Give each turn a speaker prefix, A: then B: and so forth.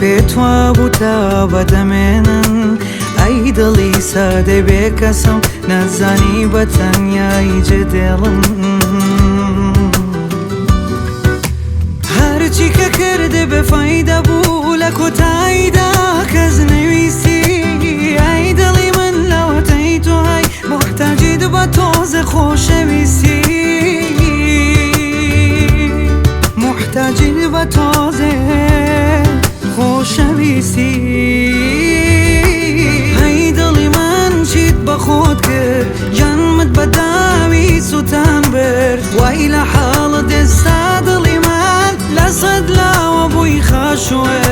A: پێتوا بووتە بەدەمێنن ئەی دڵی سادە بێکەسم نەزانی بە تەنیایی جێدێڵم هەرچی کە کردێ بێفایدە بوو لە کۆتاییدا کەس نەویستی ئەی دڵی من لەوەتەی تۆ هەی محتاجیت بە تۆزە خۆشەویستی محتاجیت بە تۆزێ خۆشەویستی ئەی دڵی من چیت بە خۆت کرد جانمت بە داوی سووتان برد وای لە حاڵت ئێستا دڵی من لە سەد لاوە بووی خاشوێ